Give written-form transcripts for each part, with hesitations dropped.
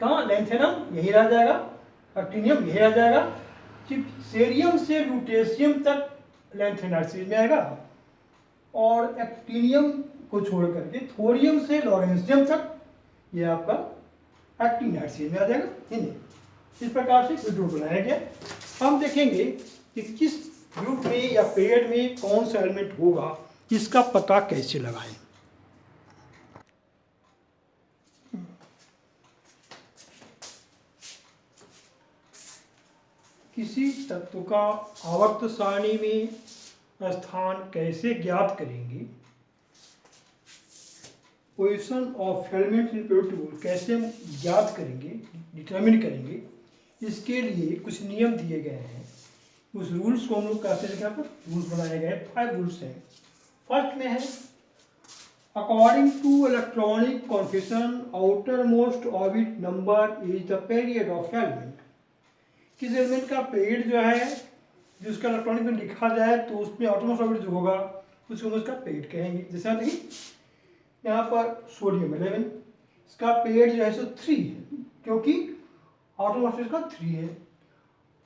कहाँ लैंथेनम यही रह जाएगा, एक्टिनियम यही रह जाएगा, सिर्फ सेरियम से लुटेशियम तक लैंथेनाइड सीरीज में आएगा और एक्टिनियम को छोड़ करके थोरियम से लॉरेंसियम तक ये आपका एक्टिनाइड सीरीज में आ जाएगा। नहीं, इस प्रकार से ग्रुप बनाया गया। हम देखेंगे कि किस ग्रुप में या पेरियड में कौन सा एलिमेंट होगा, इसका पता कैसे लगाएं। किसी तत्व का आवर्त सारणी में स्थान कैसे ज्ञात करेंगे, position of elements in periodic table कैसे ज्ञात करेंगे, डिटरमिन करेंगे, इसके लिए कुछ नियम दिए गए हैं। उस रूल्स को हम लोग कहते हैं, यहाँ पर रूल्स बनाए गए हैं, 5 रूल्स हैं। फर्स्ट में है according to electronic configuration outer most orbit number is the period of element. किस एलिमेंट का पीरियड जो है जिसका इलेक्ट्रॉनिक में लिखा जाए तो उसमें आउटर मोस्ट ऑर्बिट जो होगा उसको हम उसका पीरियड कहेंगे। जैसे हम देखिए यहाँ पर सोडियम 11, इसका पीरियड जो है सो 3 है, क्योंकि आउटर मोस्ट इसका 3 है।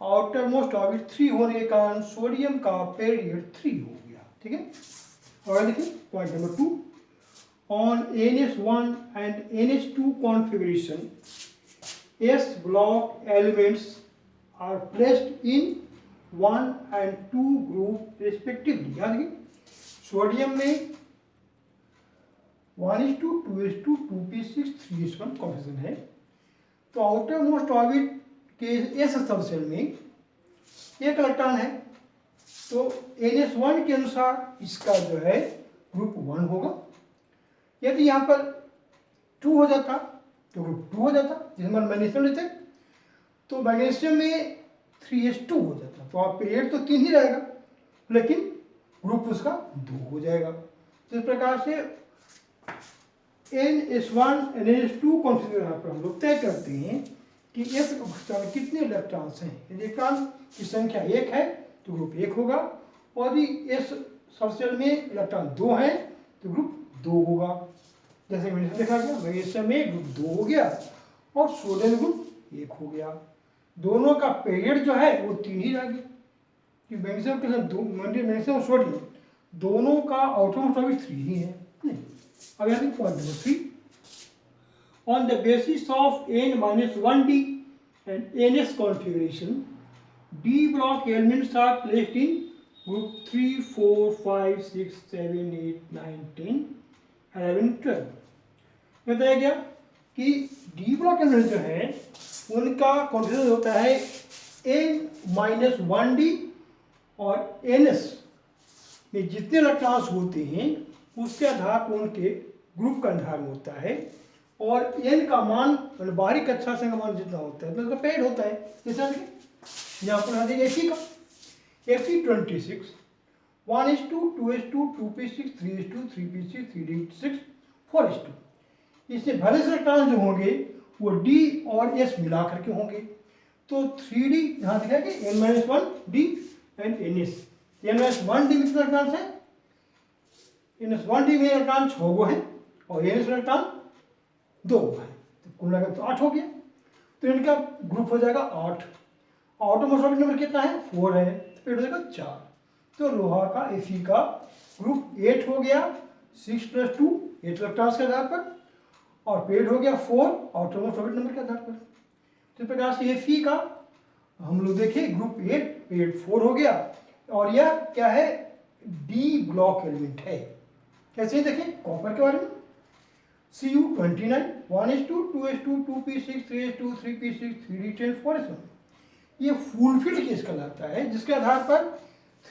आउटर मोस्ट ऑर्बिट 3 होने के कारण सोडियम का पीरियड 3 हो गया। ठीक है, और देखिए point number 2, on NS1 and NS2 configuration S block elements are placed in 1 and 2 group respectively। याद देखिए सोडियम में 1:2, 2:2, 2p6, 3s1 कॉन्फिगरेशन है, तो आउटर मोस्ट ऑर्बिट के एस सबसेल में एक इलेक्ट्रॉन है, तो NS1 के अनुसार इसका जो है ग्रुप 1 होगा। यदि यहाँ पर 2 हो जाता तो ग्रुप 2 हो जाता। जैसे हम मैग्नीशियम लेते तो मैग्नीशियम में 3s2 हो जाता, तो आप पीरियड तो 3 ही रहेगा लेकिन ग्रुप उसका 2 हो जाएगा। तो इस प्रकार से NS1 NS2 कॉन्फिगरेशन पर हम लोग तय करते हैं कि एस कक्षा में कितने इलेक्ट्रॉन्स हैं। यदि इलेक्ट्रॉन की संख्या 1 है तो ग्रुप 1 होगा, और यदि एस सबसेल में इलेक्ट्रॉन 2 है तो ग्रुप 2 होगा। जैसे मैंने देखा गया मैग्नीशियम में ग्रुप 2 हो गया और सोडियम ग्रुप 1 हो गया। दोनों का पीरियड जो है वो 3 ही रह गया, कि मैग्नीशियम के साथ मैग्नीशियम और सोडियम दोनों का आउटर मोस्ट ऑर्बिट 3 ही है। अब यहाँ point number 3, on the basis of n-1d and ns configuration, d block elements are placed in group 3, 4, 5, 6, 7, 8, 9, 10, 11, 12। बताया गया कि डी ब्लॉक एलिमेंट जो है उनका कॉन्फिगरेशन होता है n-1d और ns में जितने इलेक्ट्रॉन्स होते हैं उसके आधार पर उनके ग्रुप का निर्धारण होता है, और n का मान मतलब बाहरी कक्षा से का मान जितना होता है तो उसका पेड होता है। जैसे यहाँ पर देखिए Fe का Fe26 1:2, 2:2, 2p6, 3:2, 3p6, 3d6, 4:2। इससे भले से इलेक्ट्रॉन जो होंगे वो d और s मिला करके होंगे, तो 3d यहाँ दिखा कि n-1d एंड ns। n-1d में कितने इलेक्ट्रॉन है, n-1d में इलेक्ट्रॉन 6 गो है और ns इलेक्ट्रॉन 2 है, तो कुल मिलाकर तो 8 हो गया। तो इनका ग्रुप हो जाएगा 8। आउटर मोस्ट ऑर्बिट नंबर कितना है 4 है, तो पेड़ हो जाएगा 4। तो लोहा का Fe का ग्रुप 8 हो गया, 6 + 2 8 इलेक्ट्रॉन्स के आधार पर, और पेड़ हो गया 4 आउटर मोस्ट ऑर्बिट नंबर के आधार पर। तो इस प्रकार से Fe का हम लोग देखें ग्रुप 8 पेड़ 4 हो गया, और यह क्या है डी ब्लॉक एलिमेंट है। कैसे देखें कॉपर के बारे में, Cu29 1:2, 2:2, 2p6, 3:2, 3p6, 3d10, 4s1। ये फुल फील्ड केस कहलाता है, जिसके आधार पर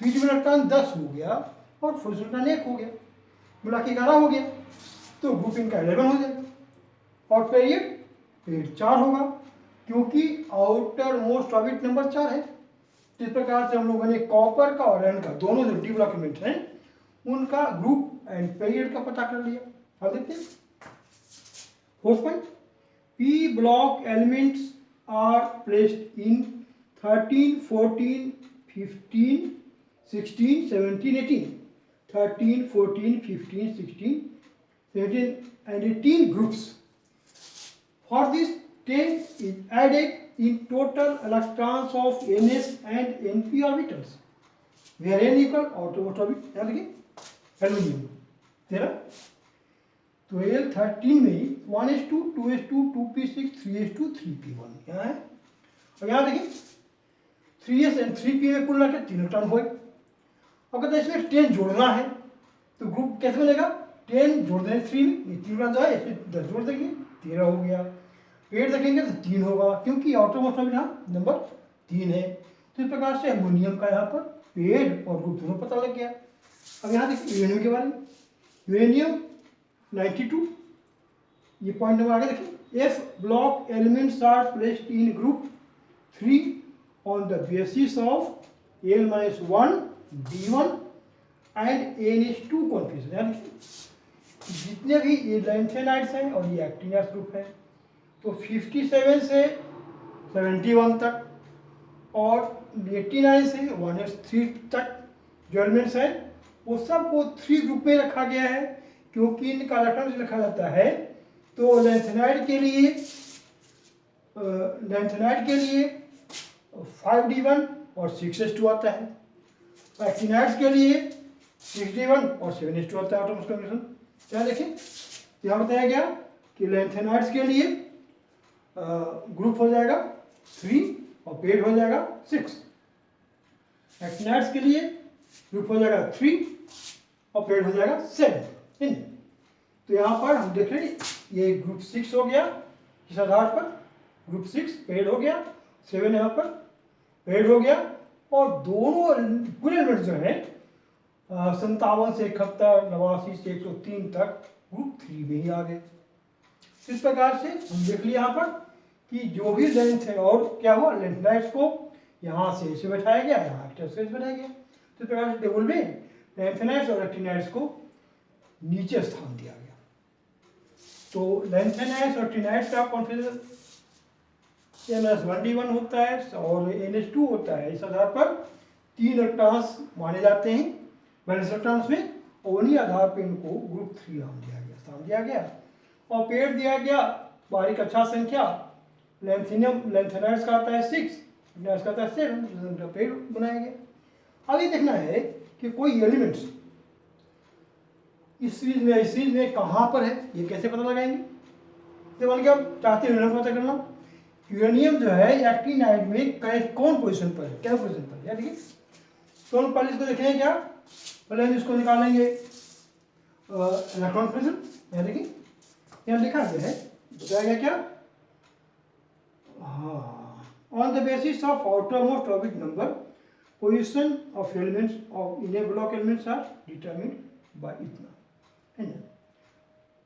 3d में इलेक्ट्रॉन 10 हो गया और 4s इलेक्ट्रॉन 1 हो गया, मिला के 11 हो गया, तो ग्रुप इनका 11 हो जाएगा। और पीरियड 4 होगा, क्योंकि आउटर मोस्ट ऑर्बिट नंबर 4 है। इस प्रकार से हम लोगों ने कॉपर का और आयरन का दोनों जो डी ब्लॉक एलिमेंट हैं उनका ग्रुप एंड पीरियड का पता कर लिया। अब देखते हैं fourth point, p block elements are placed in 13, 14, 15, 16, 17, 18, 13, 14, 15, 16, 17 and 18 groups. For this 10 is added in total electrons of ns and np orbitals where n equal outermost orbit। याद रखिए एल्यूमिनियम 13, तो एल 13 में 1s2 2s2 2p6 3s2 3p1 यहाँ है। और यहाँ देखिए 3s and 3p में कुल मिलाकर 3 इलेक्ट्रॉन हुए। और कहते हैं इसमें 10 जोड़ना है तो ग्रुप कैसे बनेगा, 10 जोड़ दें 3 में, ये 3 बार जाए इसमें 10 जोड़ देंगे 13 हो गया। पेड़ देखेंगे तो 3 होगा क्योंकि ऑटोमोस्ट में यहाँ नंबर 3 है। तो इस प्रकार से एल्यूमिनियम का यहाँ पर पेड़ और ग्रुप दोनों पता लग गया। अब यहाँ देखिए यूरेनियम के बारे में, यूरेनियम 92, ये पॉइंट नंबर आगे देखिए, F block elements are placed in group 3 on the basis of L-1 D1 and NH2 configuration. यानी जितने भी ये लैंथेनाइड्स हैं और ये एक्टिनियस ग्रुप है तो 57 से 71 तक और 89 से 1s3 तक जो एलिमेंट्स हैं वो सबको 3 ग्रुप में रखा गया है क्योंकि इनका इलेक्ट्रॉन लिखा जाता है। तो लैंथेनाइड के लिए 5d1 और 6s2 आता है, एक्टिनाइड्स के लिए 6d1 और 7s2 आता है ऑटोमोस्ट कॉम्बिनेशन। क्या देखें यहाँ बताया गया कि लैंथेनाइड्स के लिए ग्रुप हो जाएगा 3 और पेड हो जाएगा 6, एक्टिनाइड्स के लिए ग्रुप हो जाएगा 3 और पेड हो जाएगा 7। तो यहाँ पर हम देख रहे हैं ये ग्रुप 6 हो गया, इस आधार पर ग्रुप 6 पेड हो गया, 7 यहाँ पर पेड हो गया और दोनों पूरे एलिमेंट जो है 57 से 71, 89 से 103 तक ग्रुप 3 में ही आ गए। इस प्रकार से हम देख लिया यहाँ पर कि जो भी लेंथ है और क्या हुआ, लैंथेनाइड्स को यहाँ से ऐसे बैठाया गया, यहाँ से बैठाया गया। तो इस प्रकार से टेबल में लैंथेनाइड्स और एक्टिनाइड्स को नीचे स्थान दिया गया। तो लैंथेनाइड्स और एक्टिनाइड्स का कॉन्फिगरेशन N-1D1 होता है और NH2 होता है। इस आधार पर 3 इलेक्ट्रॉन्स माने जाते हैं वैलेंस इलेक्ट्रॉन्स में और उन्हीं आधार पर इनको ग्रुप 3 नाम दिया गया, स्थान दिया गया। और पेड़ दिया गया बारीक अच्छा संख्या, लैंथेनाइड्स का आता है 6, एक्टिनाइड्स का आता है 7, पेड़ बनाया गया। अब ये देखना है कि कोई एलिमेंट्स इस सीरीज में कहाँ पर है, ये कैसे पता लगाएंगे। तो मान के आप चाहते हैं यूरेनियम पता करना, यूरेनियम जो है एक्टिनाइड में कौन पोजीशन पर है, क्या पोजीशन पर है। यार देखिए तो हम पहले इसको देखेंगे, क्या पहले हम इसको निकालेंगे इलेक्ट्रॉन पोजीशन। यहाँ देखिए यहाँ लिखा गया है, बताया गया क्या, हाँ, on the basis of outermost orbit number position of elements of in A block elements are determined by इतना, है ना।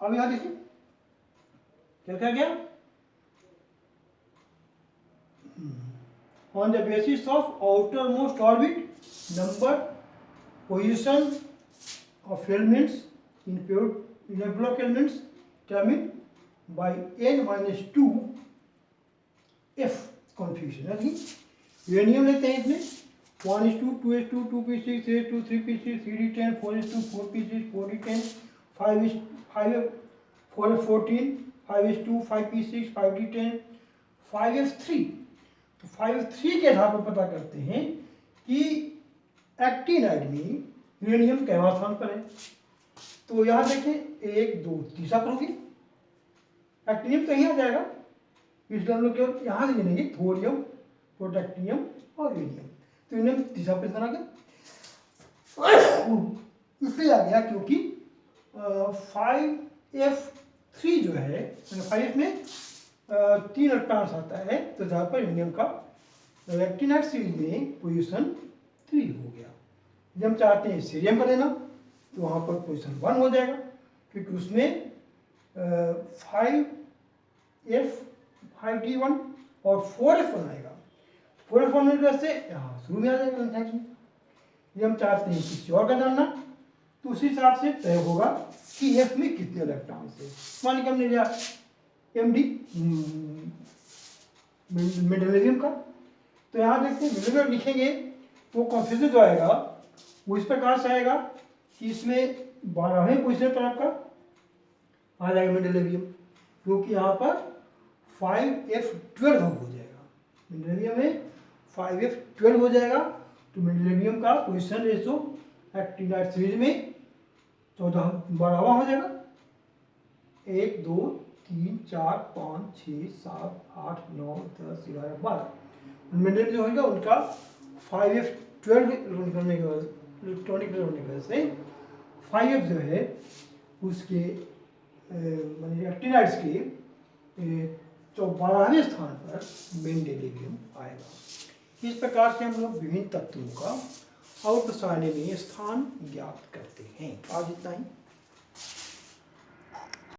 अब यहाँ देखिए क्या क्या गया, on the basis of outermost orbit number position of elements in A block elements determined by n-2 f configuration। यानी यूरेनियम लेते हैं इसमें 1s2 2s2 2p6 3s2 3p6 3d10 4s2 4p6 4d10 4f14 5s2 5p6 5d10 5f3। तो 5f3 के आधार पर पता करते हैं कि एक्टिनाइड में यूरेनियम कैवा स्थान पर है। तो यहाँ देखें 1 2 तीसरा पर होगी, एक्टिनियम तो यहीं आ जाएगा, इसलिए हम लोग केवल यहाँ से गिनेंगे थोरियम, प्रोटेक्टिनियम और यूरेनियम। तो यूरेनियम तीसरा पोजीशन आ गया, इसलिए आ गया क्योंकि 5f3 जो है 5f में 3 इलेक्ट्रॉन्स आता है, तो जहाँ पर यूरेनियम का एक्टिनाइड सीरीज में पोजीशन 3 हो गया। जब हम चाहते हैं सीरियम का लेना तो वहाँ पर पोजीशन 1 हो जाएगा क्योंकि उसमें 5d1 और 4f1 आएगा। 4f1 होने की वजह से यहाँ शुरू में आ जाएगा लैंथेनाइड्स में। जब हम चाहते हैं किसी और का जानना तो उसी हिसाब से तय होगा कि f में कितने इलेक्ट्रॉन्स है। मान लीजिए हमने लिया MD मेंडेलियम का, तो यहाँ देखते हैं मेंडेलियम लिखेंगे तो कॉन्फ्यूजन जो आएगा वो इस प्रकार से आएगा कि इसमें 12वें पोजीशन पर आपका आ जाएगा मेंडेलियम, क्योंकि यहाँ पर 5F12 हो जाएगा। मेंडेलियम में 5F12 हो जाएगा। तो मेंडेलियम का पोजीशन रेशो एक्टिनाइड सीरीज में 12वां हो जाएगा। 1 2 3 4 5 6 7 8 9 10 11 12 मेंडेलियम जो होगा उनका 5F12 इलेक्ट्रॉनिक होने की वजह से 5F जो है उसके माने एक्टिनाइड्स के 12वें स्थान पर मेंडेलियम आएगा। इस प्रकार से हम लोग विभिन्न तत्वों का आवर्त सारणी में स्थान ज्ञात करते हैं। आज इतना ही।